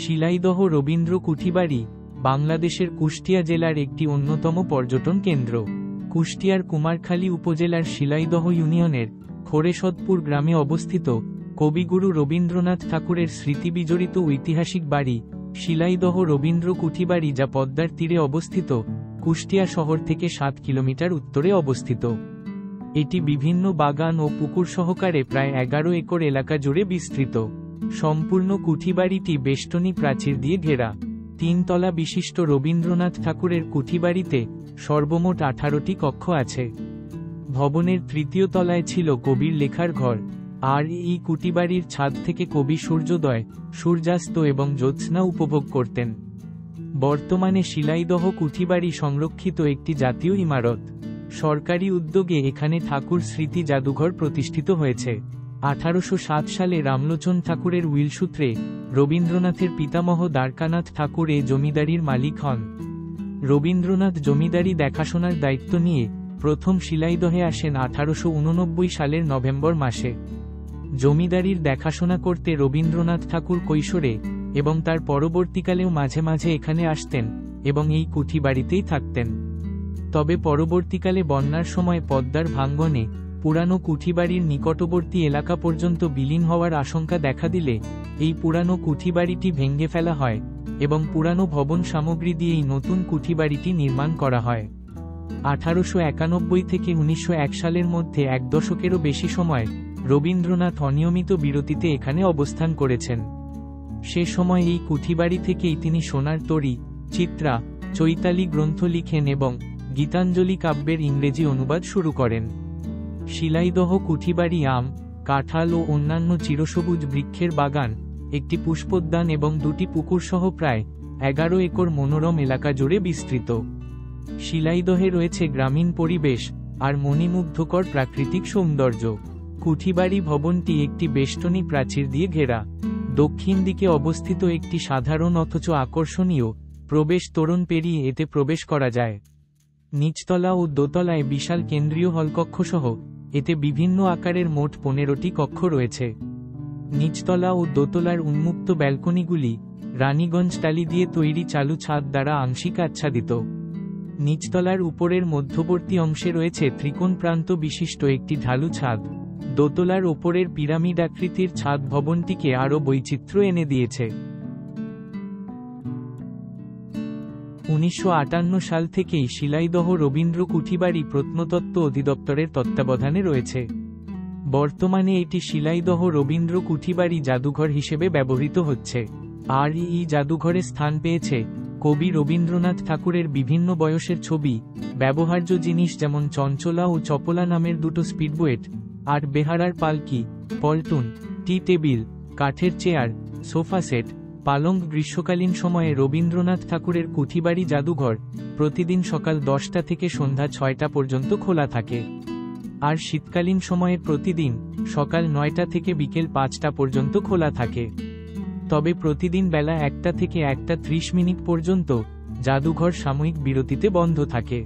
শিলাইদহ রবীন্দ্র কুঠিবাড়ি বাংলাদেশের কুষ্টিয়া জেলার একটি অন্যতম পর্যটন কেন্দ্র। কুষ্টিয়ার কুমারখালী উপজেলার শিলাইদহ ইউনিয়নের খোরেশদপুর গ্রামে অবস্থিত কবিগুরু রবীন্দ্রনাথ ঠাকুরের স্মৃতিবিজড়িত ঐতিহাসিক বাড়ি শিলাইদহ রবীন্দ্র কুঠিবাড়ি, যা পদ্মার তীরে অবস্থিত, কুষ্টিয়া শহর থেকে 7 কিলোমিটার উত্তরে অবস্থিত। এটি বিভিন্ন বাগান ও পুকুর সহকারে প্রায় 11 একর এলাকা জুড়ে বিস্তৃত। সম্পূর্ণ কুঠিবাড়িটি বেষ্টনী প্রাচীর দিয়ে ঘেরা। 3 তলা বিশিষ্ট রবীন্দ্রনাথ ঠাকুরের কুঠিবাড়িতে সর্বমোট 18টি কক্ষ আছে। ভবনের 3য় তলায় ছিল কবির লেখার ঘর, আর এই কুঠিবাড়ির ছাদ থেকে কবি সূর্যোদয়, সূর্যাস্ত এবং জ্যোৎস্না উপভোগ করতেন। বর্তমানে শিলাইদহ কুঠিবাড়ি সংরক্ষিত একটি জাতীয় ইমারত। সরকারি উদ্যোগে এখানে ঠাকুর স্মৃতি জাদুঘর প্রতিষ্ঠিত হয়েছে। 1807 সালে রামলোচন ঠাকুরের উইল সূত্রে রবীন্দ্রনাথের পিতামহ দ্বারকানাথ ঠাকুর এ জমিদারির মালিক হন। রবীন্দ্রনাথ জমিদারি দেখাশোনার দায়িত্ব নিয়ে প্রথম শিলাইদহে আসেন 1889 সালের নভেম্বর মাসে। জমিদারির দেখাশোনা করতে রবীন্দ্রনাথ ঠাকুর কৈশোরে এবং তার পরবর্তীকালেও মাঝে মাঝে এখানে আসতেন এবং এই কুঠিবাড়িতেই থাকতেন। তবে পরবর্তীকালে বন্যার সময় পদ্মার ভাঙ্গনে পুরানো কুঠিবাড়ির নিকটবর্তী এলাকা পর্যন্ত বিলীন হওয়ার আশঙ্কা দেখা দিলে এই পুরানো কুঠিবাড়িটি ভেঙে ফেলা হয় এবং পুরানো ভবন সামগ্রী দিয়েই নতুন কুঠিবাড়িটি নির্মাণ করা হয়। 1891 থেকে 1901 সালের মধ্যে 1 দশকেরও বেশি সময় রবীন্দ্রনাথ অনিয়মিত বিরতিতে এখানে অবস্থান করেছেন। সে সময় এই কুঠিবাড়ি থেকেই তিনি সোনার তরী, চিত্রা, চৈতালি গ্রন্থ লিখেন এবং গীতাঞ্জলি কাব্যের ইংরেজি অনুবাদ শুরু করেন। শিলাইদহ কুঠিবাড়ি আম, কাঁঠাল ও অন্যান্য চিরসবুজ বৃক্ষের বাগান, একটি পুষ্পোদ্যান এবং 2টি পুকুর সহ প্রায় 11 একর মনোরম এলাকা জুড়ে বিস্তৃত। শিলাইদহে রয়েছে গ্রামীণ পরিবেশ আর মণিমুগ্ধকর প্রাকৃতিক সৌন্দর্য। কুঠিবাড়ি ভবনটি একটি বেষ্টনী প্রাচীর দিয়ে ঘেরা। দক্ষিণ দিকে অবস্থিত একটি সাধারণ অথচ আকর্ষণীয় প্রবেশ তোরণ পেরিয়ে এতে প্রবেশ করা যায়। নিচতলা ও দোতলায় বিশাল কেন্দ্রীয় হলকক্ষ সহ এতে বিভিন্ন আকারের মোট 15টি কক্ষ রয়েছে। নিচতলা ও দোতলার উন্মুক্ত ব্যালকনিগুলি রানীগঞ্জ টালি দিয়ে তৈরি চালু ছাদ দ্বারা আংশিক আচ্ছাদিত। নিচতলার উপরের মধ্যবর্তী অংশে রয়েছে ত্রিকোণ প্রান্ত বিশিষ্ট একটি ঢালু ছাদ। দোতলার ওপরের পিরামিড আকৃতির ছাদ ভবনটিকে আরও বৈচিত্র্য এনে দিয়েছে। 1958 সাল থেকেই শিলাইদহ রবীন্দ্র কুঠিবাড়ি প্রত্নতত্ত্ব অধিদপ্তরের তত্ত্বাবধানে রয়েছে। বর্তমানে এটি শিলাইদহ রবীন্দ্র কুঠিবাড়ি জাদুঘর হিসেবে ব্যবহৃত হচ্ছে। আর এই জাদুঘরে স্থান পেয়েছে কবি রবীন্দ্রনাথ ঠাকুরের বিভিন্ন বয়সের ছবি, ব্যবহার্য জিনিস যেমন চঞ্চলা ও চপলা নামের 2টো স্পিডবোট, আর বেহারার পালকি, পল্টন, টি টেবিল, কাঠের চেয়ার, সোফা সেট, পালঙ্ক। গ্রীষ্মকালীন সময়ে রবীন্দ্রনাথ ঠাকুরের কুঠিবাড়ি জাদুঘর প্রতিদিন সকাল 10টা থেকে সন্ধ্যা 6টা পর্যন্ত খোলা থাকে, আর শীতকালীন সময়ে প্রতিদিন সকাল 9টা থেকে বিকেল 5টা পর্যন্ত খোলা থাকে। তবে প্রতিদিন বেলা 1টা থেকে 1:30 পর্যন্ত জাদুঘর সাময়িক বিরতিতে বন্ধ থাকে।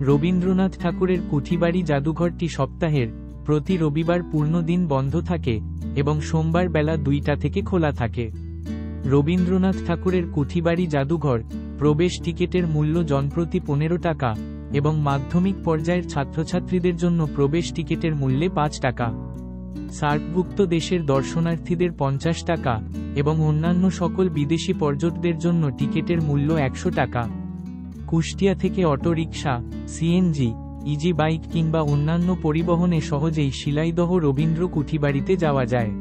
রবীন্দ্রনাথ ঠাকুরের কুঠিবাড়ি জাদুঘরটি সপ্তাহের প্রতি রবিবার পূর্ণ দিন বন্ধ থাকে এবং সোমবার বেলা 2টা থেকে খোলা থাকে। রবীন্দ্রনাথ ঠাকুরের কুঠিবাড়ি জাদুঘর প্রবেশ টিকিটের মূল্য জনপ্রতি 15 টাকা এবং মাধ্যমিক পর্যায়ের ছাত্রছাত্রীদের জন্য প্রবেশ টিকিটের মূল্যে 5 টাকা। সার্কভুক্ত দেশের দর্শনার্থীদের 50 টাকা এবং অন্যান্য সকল বিদেশি পর্যটকদের জন্য টিকিটের মূল্য 100 টাকা। কুষ্টিয়া থেকে auto rickshaw, CNG, easy bike কিংবা অন্যান্য পরিবহনে সহজেই শিলাইদহ রবীন্দ্র কুঠিবাড়িতে যাওয়া যায়।